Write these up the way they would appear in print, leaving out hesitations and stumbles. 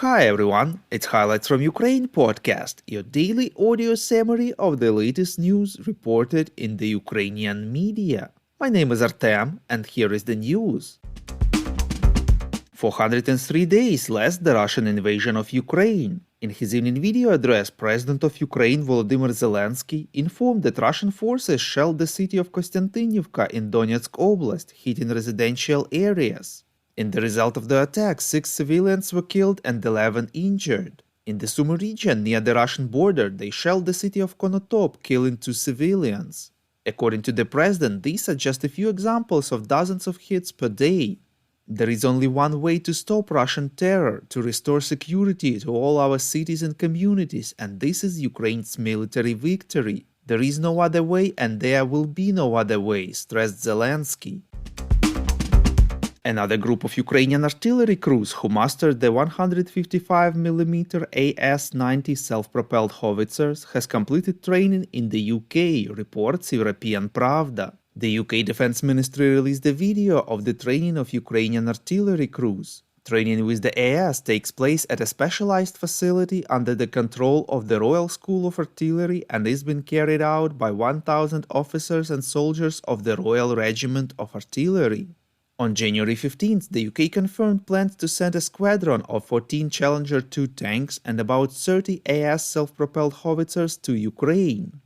Hi everyone, it's Highlights from Ukraine podcast, your daily audio summary of the latest news reported in the Ukrainian media. My name is Artem, and here is the news. 403 days less the Russian invasion of Ukraine. In his evening video address, President of Ukraine Volodymyr Zelensky informed that Russian forces shelled the city of Kostiantynivka in Donetsk Oblast, hitting residential areas. In the result of the attack, 6 civilians were killed and 11 injured. In the Sumy region near the Russian border, they shelled the city of Konotop, killing 2 civilians. According to the president, these are just a few examples of dozens of hits per day. There is only one way to stop Russian terror, to restore security to all our cities and communities, and this is Ukraine's military victory. There is no other way and there will be no other way, stressed Zelensky. Another group of Ukrainian artillery crews who mastered the 155mm AS-90 self-propelled howitzers has completed training in the UK, reports European Pravda. The UK Defense Ministry released a video of the training of Ukrainian artillery crews. Training with the AS takes place at a specialized facility under the control of the Royal School of Artillery and is being carried out by 1,000 officers and soldiers of the Royal Regiment of Artillery. On January 15th, the UK confirmed plans to send a squadron of 14 Challenger 2 tanks and about 30 AS self-propelled howitzers to Ukraine.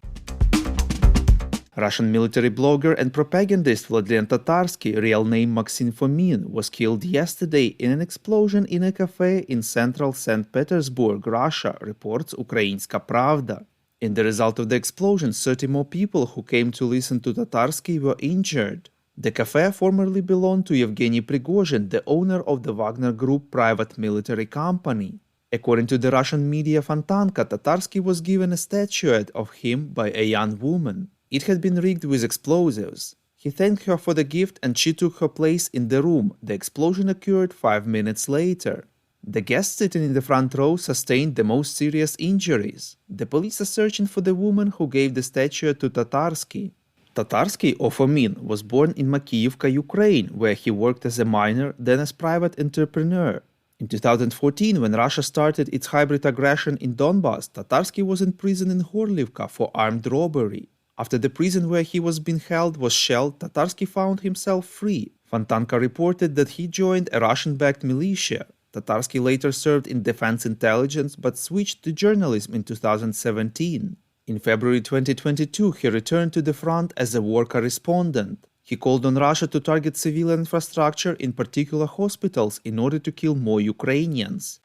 Russian military blogger and propagandist Vladimir Tatarsky, real name Maxim Fomin, was killed yesterday in an explosion in a cafe in central St. Petersburg, Russia, reports Ukrainska Pravda. In the result of the explosion, 30 more people who came to listen to Tatarsky were injured. The cafe formerly belonged to Yevgeny Prigozhin, the owner of the Wagner Group private military company. According to the Russian media Fontanka, Tatarsky was given a statuette of him by a young woman. It had been rigged with explosives. He thanked her for the gift and she took her place in the room. The explosion occurred 5 minutes later. The guest sitting in the front row sustained the most serious injuries. The police are searching for the woman who gave the statuette to Tatarsky. Tatarsky, or Fomin, was born in Makiyivka, Ukraine, where he worked as a miner, then as private entrepreneur. In 2014, when Russia started its hybrid aggression in Donbass, Tatarsky was in prison in Horlivka for armed robbery. After the prison where he was being held was shelled, Tatarsky found himself free. Fontanka reported that he joined a Russian-backed militia. Tatarsky later served in defense intelligence but switched to journalism in 2017. In February 2022, he returned to the front as a war correspondent. He called on Russia to target civilian infrastructure, in particular hospitals, in order to kill more Ukrainians.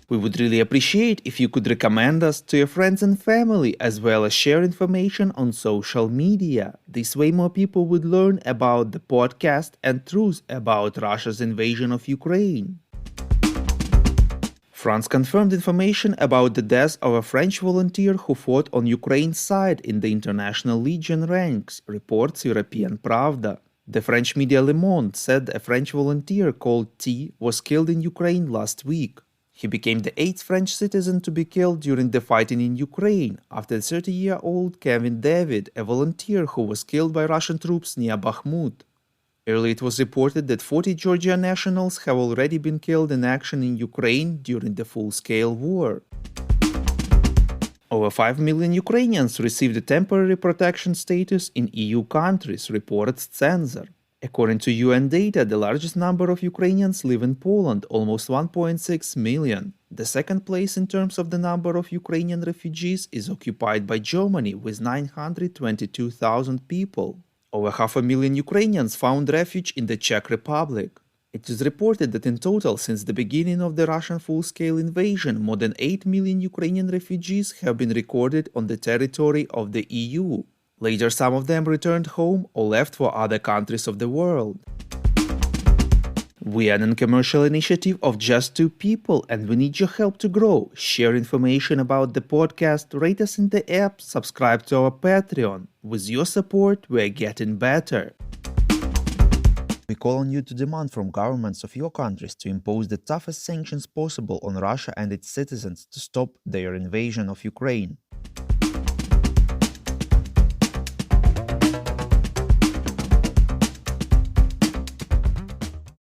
We would really appreciate if you could recommend us to your friends and family, as well as share information on social media. This way more people would learn about the podcast and truth about Russia's invasion of Ukraine. France confirmed information about the death of a French volunteer who fought on Ukraine's side in the International Legion ranks, reports European Pravda. The French media Le Monde said a French volunteer called T was killed in Ukraine last week. He became the 8th French citizen to be killed during the fighting in Ukraine, after 30-year-old Kevin David, a volunteer who was killed by Russian troops near Bakhmut. Earlier it was reported that 40 Georgian nationals have already been killed in action in Ukraine during the full-scale war. Over 5 million Ukrainians received a temporary protection status in EU countries, reports Censor. According to UN data, the largest number of Ukrainians live in Poland, almost 1.6 million. The second place in terms of the number of Ukrainian refugees is occupied by Germany, with 922,000 people. Over 500,000 Ukrainians found refuge in the Czech Republic. It is reported that in total, since the beginning of the Russian full-scale invasion, more than 8 million Ukrainian refugees have been recorded on the territory of the EU. Later, some of them returned home or left for other countries of the world. We are a non-commercial initiative of just 2 people and we need your help to grow. Share information about the podcast, rate us in the app, subscribe to our Patreon. With your support, we're getting better. We call on you to demand from governments of your countries to impose the toughest sanctions possible on Russia and its citizens to stop their invasion of Ukraine.